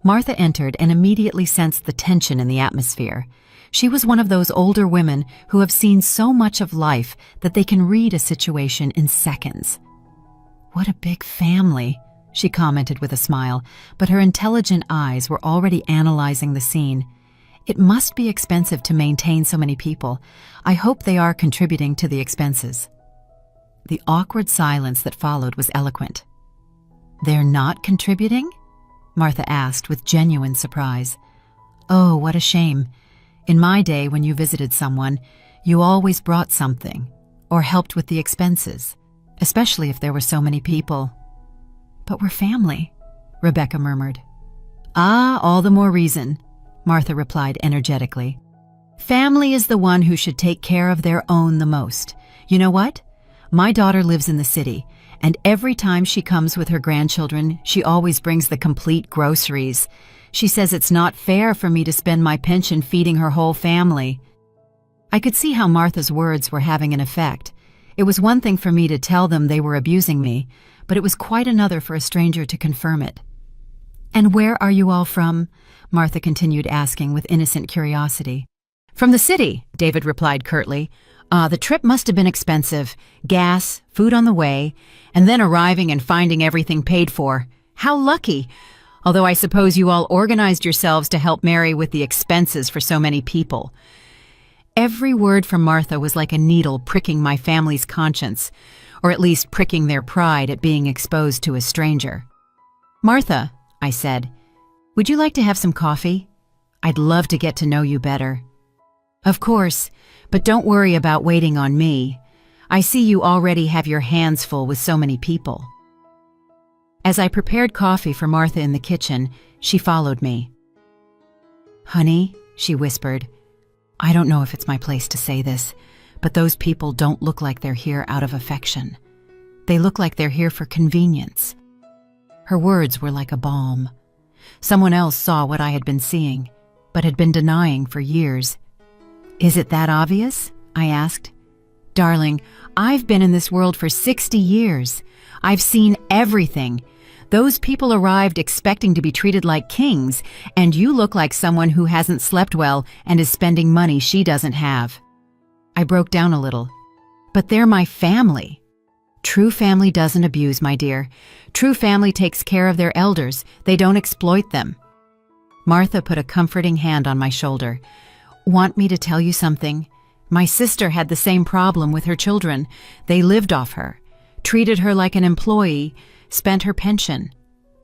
Martha entered and immediately sensed the tension in the atmosphere. She was one of those older women who have seen so much of life that they can read a situation in seconds. "What a big family," she commented with a smile, but her intelligent eyes were already analyzing the scene. "It must be expensive to maintain so many people. I hope they are contributing to the expenses." The awkward silence that followed was eloquent. "They're not contributing?" Martha asked with genuine surprise. "Oh, what a shame. In my day, when you visited someone, you always brought something, or helped with the expenses, especially if there were so many people." "But we're family," Rebecca murmured. "Ah, all the more reason," Martha replied energetically. "Family is the one who should take care of their own the most. You know what? My daughter lives in the city, and every time she comes with her grandchildren, she always brings the complete groceries. She says it's not fair for me to spend my pension feeding her whole family. I could see how Martha's words were having an effect. It was one thing for me to tell them they were abusing me, but it was quite another for a stranger to confirm it. "And where are you all from?" Martha continued asking with innocent curiosity. "From the city," David replied curtly. The trip must have been expensive. Gas, food on the way, and then arriving and finding everything paid for. How lucky! Although I suppose you all organized yourselves to help Mary with the expenses for so many people." Every word from Martha was like a needle pricking my family's conscience, or at least pricking their pride at being exposed to a stranger. "Martha," I said, "would you like to have some coffee? I'd love to get to know you better." "Of course, but don't worry about waiting on me. I see you already have your hands full with so many people." As I prepared coffee for Martha in the kitchen, she followed me. "Honey," she whispered, "I don't know if it's my place to say this, but those people don't look like they're here out of affection. They look like they're here for convenience." Her words were like a balm. Someone else saw what I had been seeing, but had been denying for years. "Is it that obvious?" I asked. "Darling, I've been in this world for 60 years. I've seen everything. Those people arrived expecting to be treated like kings, and you look like someone who hasn't slept well and is spending money she doesn't have." I broke down a little. "But they're my family." "True family doesn't abuse, my dear. True family takes care of their elders. They don't exploit them." Martha put a comforting hand on my shoulder. "Want me to tell you something? My sister had the same problem with her children. They lived off her, treated her like an employee, spent her pension.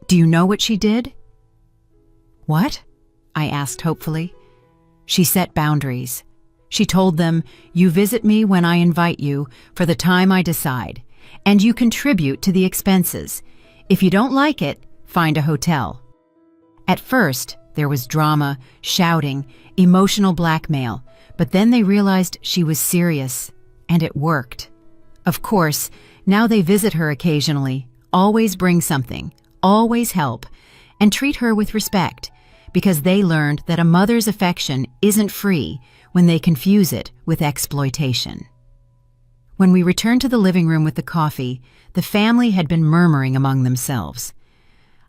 Do you know what she did?" "What?" I asked hopefully. "She set boundaries. She told them, 'You visit me when I invite you, for the time I decide, and you contribute to the expenses. If you don't like it, find a hotel.' At first, there was drama, shouting, emotional blackmail, but then they realized she was serious, and it worked. Of course, now they visit her occasionally, always bring something, always help, and treat her with respect, because they learned that a mother's affection isn't free when they confuse it with exploitation." When we returned to the living room with the coffee, the family had been murmuring among themselves.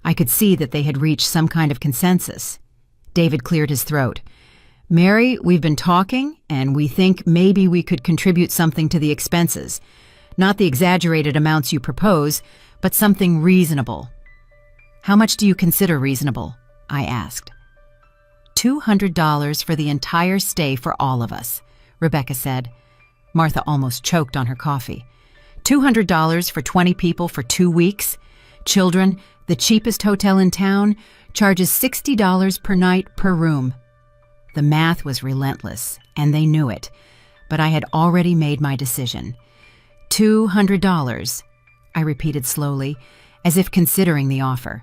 I could see that they had reached some kind of consensus. David cleared his throat. "Mary, we've been talking, and we think maybe we could contribute something to the expenses. Not the exaggerated amounts you propose, but something reasonable." "How much do you consider reasonable?" I asked. $200 for the entire stay for all of us," Rebecca said. Martha almost choked on her coffee. $200 for 20 people for 2 weeks? Children, the cheapest hotel in town, charges $60 per night per room. The math was relentless, and they knew it, but I had already made my decision. $200, I repeated slowly, as if considering the offer.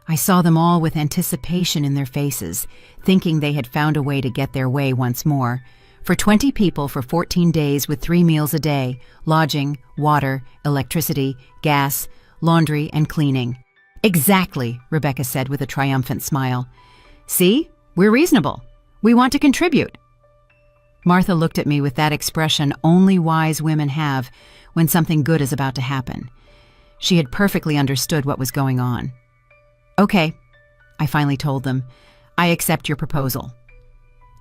I saw them all with anticipation in their faces, thinking they had found a way to get their way once more. For 20 people for 14 days with 3 meals a day, lodging, water, electricity, gas, laundry, and cleaning. "Exactly," Rebecca said with a triumphant smile. "See, we're reasonable. We want to contribute." Martha looked at me with that expression only wise women have when something good is about to happen. She had perfectly understood what was going on. "Okay," I finally told them. "I accept your proposal."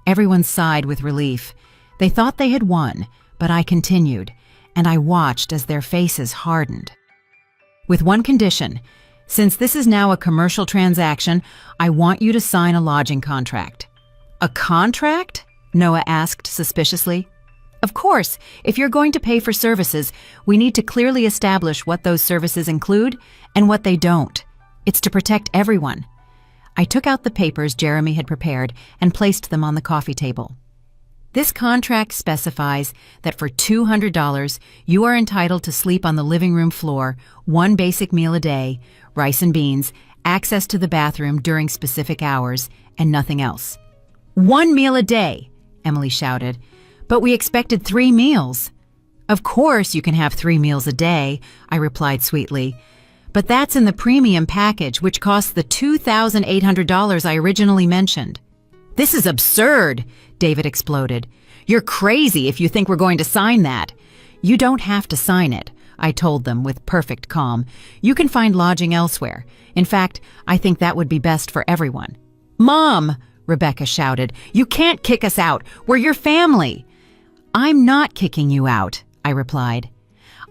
Everyone sighed with relief. They thought they had won, but I continued, and I watched as their faces hardened. "With one condition. Since this is now a commercial transaction, I want you to sign a lodging contract." "A contract?" Noah asked suspiciously. "Of course, if you're going to pay for services, we need to clearly establish what those services include and what they don't. It's to protect everyone." I took out the papers Jeremy had prepared and placed them on the coffee table. "This contract specifies that for $200, you are entitled to sleep on the living room floor, 1 basic meal a day, rice and beans, access to the bathroom during specific hours, and nothing else." "1 meal a day," Emily shouted. "But we expected 3 meals." "Of course you can have 3 meals a day," I replied sweetly. But that's in the premium package, which costs the $2,800 I originally mentioned. This is absurd, David exploded. You're crazy if you think we're going to sign that. You don't have to sign it, I told them with perfect calm. You can find lodging elsewhere. In fact, I think that would be best for everyone. Mom, Rebecca shouted, you can't kick us out. We're your family. I'm not kicking you out, I replied.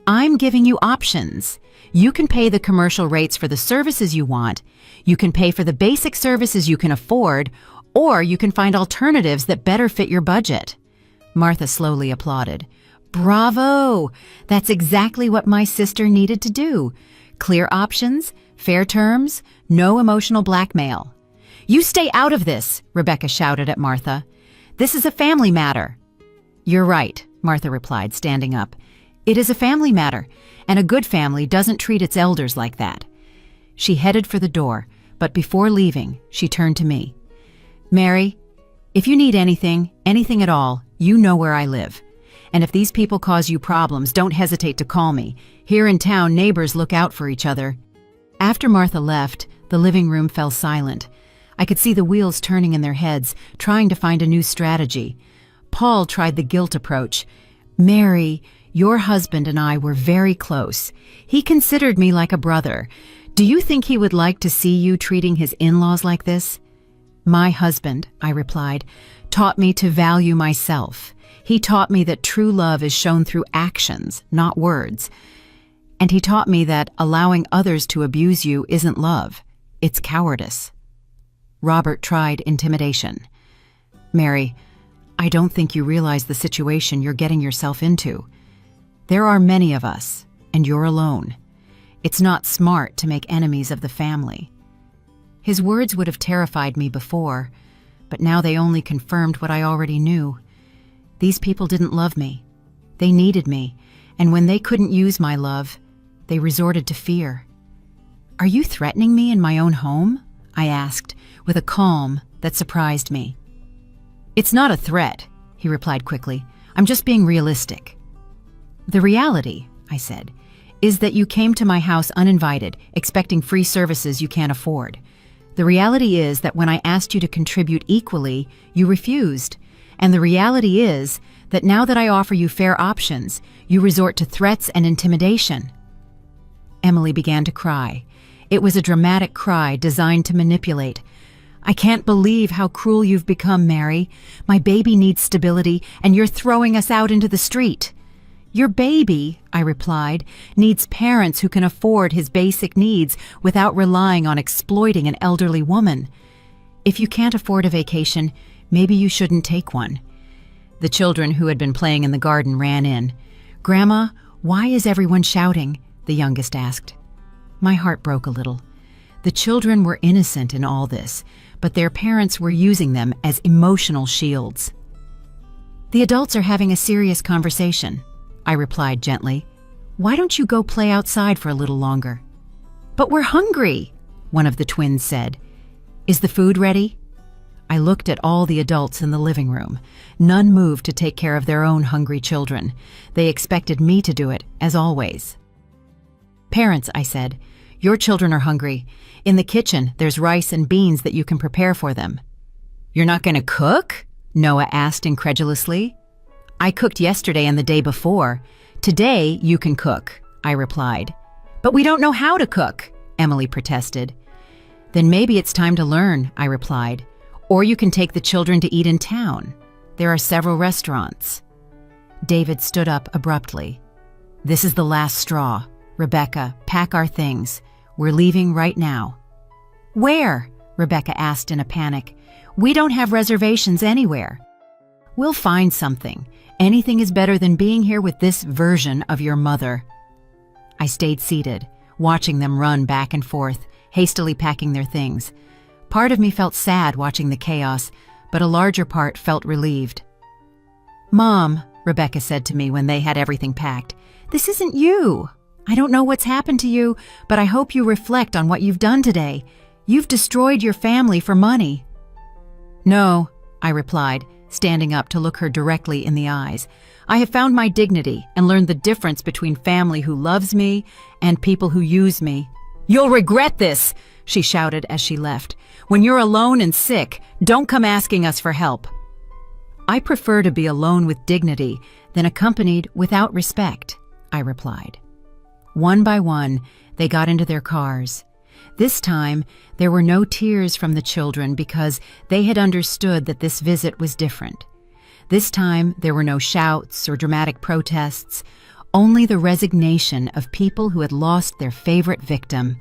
I'm giving you options. You can pay the commercial rates for the services you want. You can pay for the basic services you can afford, or you can find alternatives that better fit your budget. Martha slowly applauded. Bravo! That's exactly what my sister needed to do. Clear options, fair terms, no emotional blackmail. You stay out of this, Rebecca shouted at Martha. This is a family matter. You're right, Martha replied, standing up. It is a family matter, and a good family doesn't treat its elders like that. She headed for the door, but before leaving, she turned to me. Mary, if you need anything at all, you know where I live. And if these people cause you problems, don't hesitate to call me. Here in town, neighbors look out for each other. After Martha left, the living room fell silent. I could see the wheels turning in their heads, trying to find a new strategy. Paul tried the guilt approach. Mary, your husband and I were very close. He considered me like a brother. Do you think he would like to see you treating his in-laws like this? My husband, I replied, taught me to value myself. He taught me that true love is shown through actions, not words. And he taught me that allowing others to abuse you isn't love, it's cowardice. Robert tried intimidation. Mary, I don't think you realize the situation you're getting yourself into. There are many of us, and you're alone. It's not smart to make enemies of the family. His words would have terrified me before, but now they only confirmed what I already knew. These people didn't love me. They needed me, and when they couldn't use my love, they resorted to fear. Are you threatening me in my own home? I asked, with a calm that surprised me. It's not a threat, he replied quickly. I'm just being realistic. The reality, I said, is that you came to my house uninvited, expecting free services you can't afford. The reality is that when I asked you to contribute equally, you refused. And the reality is that now that I offer you fair options, you resort to threats and intimidation. Emily began to cry. It was a dramatic cry designed to manipulate. I can't believe how cruel you've become, Mary. My baby needs stability, and you're throwing us out into the street. Your baby, I replied, needs parents who can afford his basic needs without relying on exploiting an elderly woman. If you can't afford a vacation, maybe you shouldn't take one. The children who had been playing in the garden ran in. Grandma, why is everyone shouting? The youngest asked. My heart broke a little. The children were innocent in all this, but their parents were using them as emotional shields. The adults are having a serious conversation, I replied gently. Why don't you go play outside for a little longer? But we're hungry, one of the twins said. Is the food ready? I looked at all the adults in the living room. None moved to take care of their own hungry children. They expected me to do it, as always. Parents, I said, your children are hungry. In the kitchen, there's rice and beans that you can prepare for them. You're not going to cook? Noah asked incredulously. I cooked yesterday and the day before. Today, you can cook, I replied. But we don't know how to cook, Emily protested. Then maybe it's time to learn, I replied. Or you can take the children to eat in town. There are several restaurants. David stood up abruptly. This is the last straw. Rebecca, pack our things. We're leaving right now. Where? Rebecca asked in a panic. We don't have reservations anywhere. We'll find something. Anything is better than being here with this version of your mother. I stayed seated, watching them run back and forth, hastily packing their things. Part of me felt sad watching the chaos, but a larger part felt relieved. Mom, Rebecca said to me when they had everything packed, this isn't you. I don't know what's happened to you, but I hope you reflect on what you've done today. You've destroyed your family for money. No, I replied, standing up to look her directly in the eyes. I have found my dignity and learned the difference between family who loves me and people who use me. "You'll regret this," she shouted as she left. "When you're alone and sick, don't come asking us for help." "I prefer to be alone with dignity than accompanied without respect," I replied. One by one, they got into their cars. This time, there were no tears from the children because they had understood that this visit was different. This time, there were no shouts or dramatic protests, only the resignation of people who had lost their favorite victim.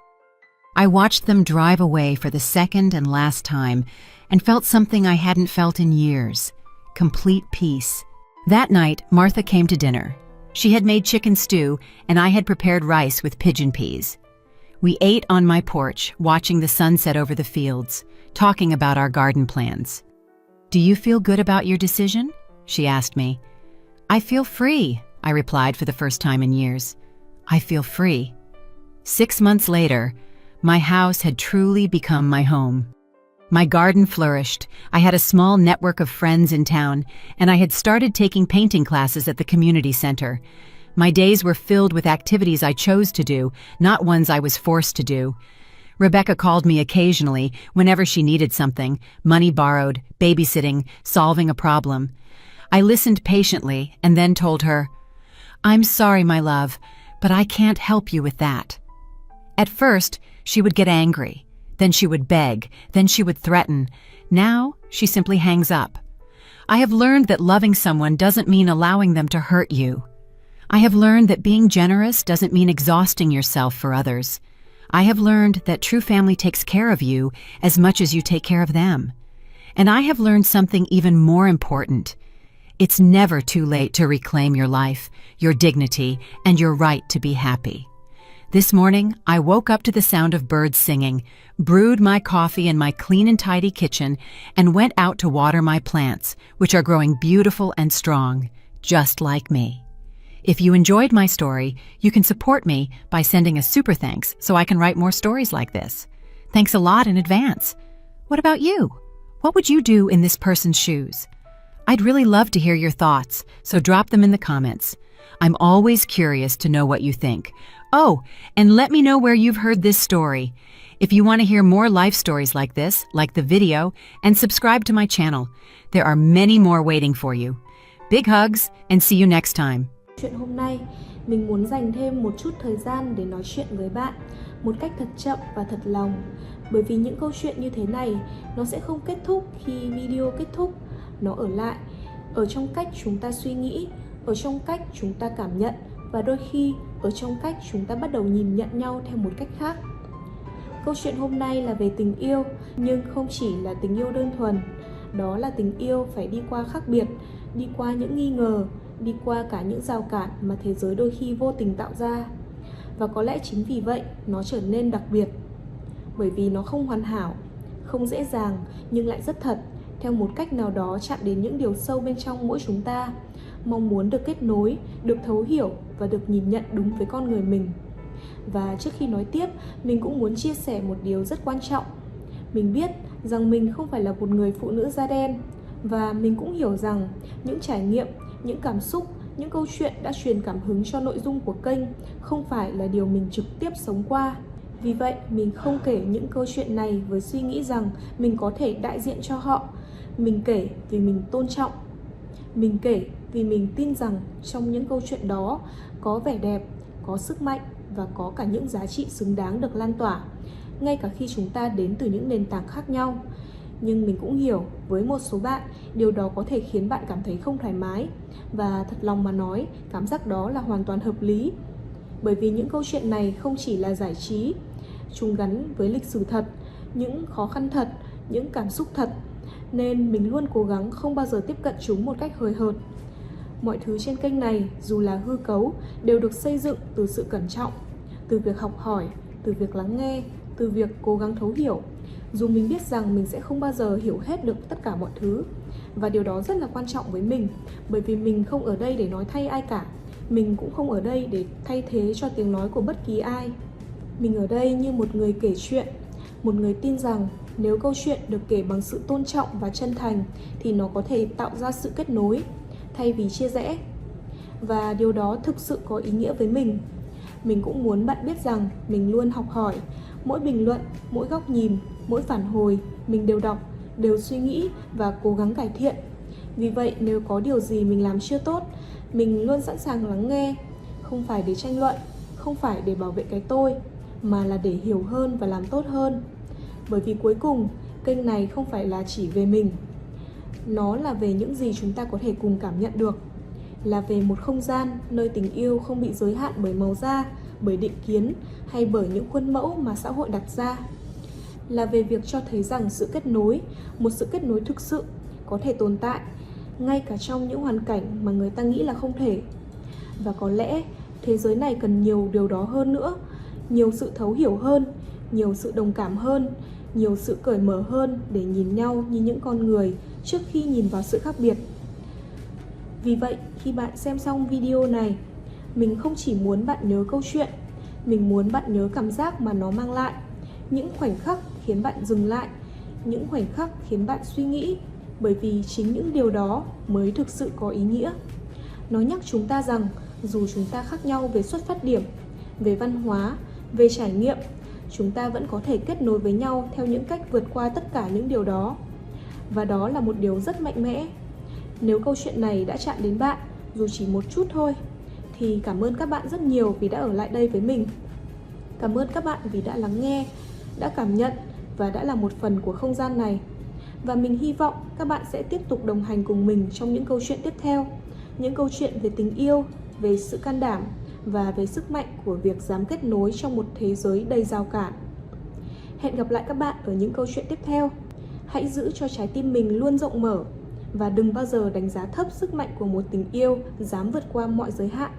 I watched them drive away for the second and last time and felt something I hadn't felt in years: complete peace. That night, Martha came to dinner. She had made chicken stew, and I had prepared rice with pigeon peas. We ate on my porch, watching the sunset over the fields, talking about our garden plans. "Do you feel good about your decision?" she asked me. "I feel free," I replied for the first time in years. "I feel free." 6 months later, my house had truly become my home. My garden flourished, I had a small network of friends in town, and I had started taking painting classes at the community center. My days were filled with activities I chose to do, not ones I was forced to do. Rebecca called me occasionally whenever she needed something: money borrowed, babysitting, solving a problem. I listened patiently and then told her, "I'm sorry, my love, but I can't help you with that." At first, she would get angry. Then she would beg. Then she would threaten. Now, she simply hangs up. I have learned that loving someone doesn't mean allowing them to hurt you. I have learned that being generous doesn't mean exhausting yourself for others. I have learned that true family takes care of you as much as you take care of them. And I have learned something even more important. It's never too late to reclaim your life, your dignity, and your right to be happy. This morning, I woke up to the sound of birds singing, brewed my coffee in my clean and tidy kitchen, and went out to water my plants, which are growing beautiful and strong, just like me. If you enjoyed my story, you can support me by sending a super thanks so I can write more stories like this. Thanks a lot in advance. What about you? What would you do in this person's shoes? I'd really love to hear your thoughts, so drop them in the comments. I'm always curious to know what you think. Oh, and let me know where you've heard this story. If you want to hear more life stories like this, like the video, and subscribe to my channel. There are many more waiting for you. Big hugs, and see you next time. Chuyện hôm nay, mình muốn dành thêm một chút thời gian để nói chuyện với bạn một cách thật chậm và thật lòng. Bởi vì những câu chuyện như thế này, nó sẽ không kết thúc khi video kết thúc. Nó ở lại, ở trong cách chúng ta suy nghĩ, ở trong cách chúng ta cảm nhận, và đôi khi ở trong cách chúng ta bắt đầu nhìn nhận nhau theo một cách khác. Câu chuyện hôm nay là về tình yêu, nhưng không chỉ là tình yêu đơn thuần. Đó là tình yêu phải đi qua khác biệt, đi qua những nghi ngờ, đi qua cả những rào cản mà thế giới đôi khi vô tình tạo ra. Và có lẽ chính vì vậy nó trở nên đặc biệt. Bởi vì nó không hoàn hảo, không dễ dàng, nhưng lại rất thật, theo một cách nào đó chạm đến những điều sâu bên trong mỗi chúng ta, mong muốn được kết nối, được thấu hiểu và được nhìn nhận đúng với con người mình. Và trước khi nói tiếp, mình cũng muốn chia sẻ một điều rất quan trọng. Mình biết rằng mình không phải là một người phụ nữ da đen, và mình cũng hiểu rằng những trải nghiệm, những cảm xúc, những câu chuyện đã truyền cảm hứng cho nội dung của kênh không phải là điều mình trực tiếp sống qua. Vì vậy, mình không kể những câu chuyện này với suy nghĩ rằng mình có thể đại diện cho họ. Mình kể vì mình tôn trọng. Mình kể vì mình tin rằng trong những câu chuyện đó có vẻ đẹp, có sức mạnh và có cả những giá trị xứng đáng được lan tỏa, ngay cả khi chúng ta đến từ những nền tảng khác nhau. Nhưng mình cũng hiểu với một số bạn, điều đó có thể khiến bạn cảm thấy không thoải mái. Và thật lòng mà nói, cảm giác đó là hoàn toàn hợp lý. Bởi vì những câu chuyện này không chỉ là giải trí, chúng gắn với lịch sử thật, những khó khăn thật, những cảm xúc thật. Nên mình luôn cố gắng không bao giờ tiếp cận chúng một cách hời hợt. Mọi thứ trên kênh này, dù là hư cấu, đều được xây dựng từ sự cẩn trọng, từ việc học hỏi, từ việc lắng nghe, từ việc cố gắng thấu hiểu. Dù mình biết rằng mình sẽ không bao giờ hiểu hết được tất cả mọi thứ. Và điều đó rất là quan trọng với mình, bởi vì mình không ở đây để nói thay ai cả. Mình cũng không ở đây để thay thế cho tiếng nói của bất kỳ ai. Mình ở đây như một người kể chuyện, một người tin rằng nếu câu chuyện được kể bằng sự tôn trọng và chân thành thì nó có thể tạo ra sự kết nối thay vì chia rẽ. Và điều đó thực sự có ý nghĩa với mình. Mình cũng muốn bạn biết rằng mình luôn học hỏi. Mỗi bình luận, mỗi góc nhìn, mỗi phản hồi, mình đều đọc, đều suy nghĩ và cố gắng cải thiện. Vì vậy, nếu có điều gì mình làm chưa tốt, mình luôn sẵn sàng lắng nghe. Không phải để tranh luận, không phải để bảo vệ cái tôi, mà là để hiểu hơn và làm tốt hơn. Bởi vì cuối cùng, kênh này không phải là chỉ về mình. Nó là về những gì chúng ta có thể cùng cảm nhận được. Là về một không gian nơi tình yêu không bị giới hạn bởi màu da, bởi định kiến hay bởi những khuôn mẫu mà xã hội đặt ra. Là về việc cho thấy rằng sự kết nối, một sự kết nối thực sự có thể tồn tại ngay cả trong những hoàn cảnh mà người ta nghĩ là không thể. Và có lẽ thế giới này cần nhiều điều đó hơn nữa, nhiều sự thấu hiểu hơn, nhiều sự đồng cảm hơn, nhiều sự cởi mở hơn để nhìn nhau như những con người trước khi nhìn vào sự khác biệt. Vì vậy, khi bạn xem xong video này, mình không chỉ muốn bạn nhớ câu chuyện, mình muốn bạn nhớ cảm giác mà nó mang lại, những khoảnh khắc khiến bạn dừng lại, những khoảnh khắc khiến bạn suy nghĩ, bởi vì chính những điều đó mới thực sự có ý nghĩa. Nó nhắc chúng ta rằng dù chúng ta khác nhau về xuất phát điểm, về văn hóa, về trải nghiệm, chúng ta vẫn có thể kết nối với nhau theo những cách vượt qua tất cả những điều đó. Và đó là một điều rất mạnh mẽ. Nếu câu chuyện này đã chạm đến bạn, dù chỉ một chút thôi, thì cảm ơn các bạn rất nhiều vì đã ở lại đây với mình. Cảm ơn các bạn vì đã lắng nghe, đã cảm nhận và đã là một phần của không gian này. Và mình hy vọng các bạn sẽ tiếp tục đồng hành cùng mình trong những câu chuyện tiếp theo. Những câu chuyện về tình yêu, về sự can đảm và về sức mạnh của việc dám kết nối trong một thế giới đầy rào cản. Hẹn gặp lại các bạn ở những câu chuyện tiếp theo. Hãy giữ cho trái tim mình luôn rộng mở và đừng bao giờ đánh giá thấp sức mạnh của một tình yêu dám vượt qua mọi giới hạn.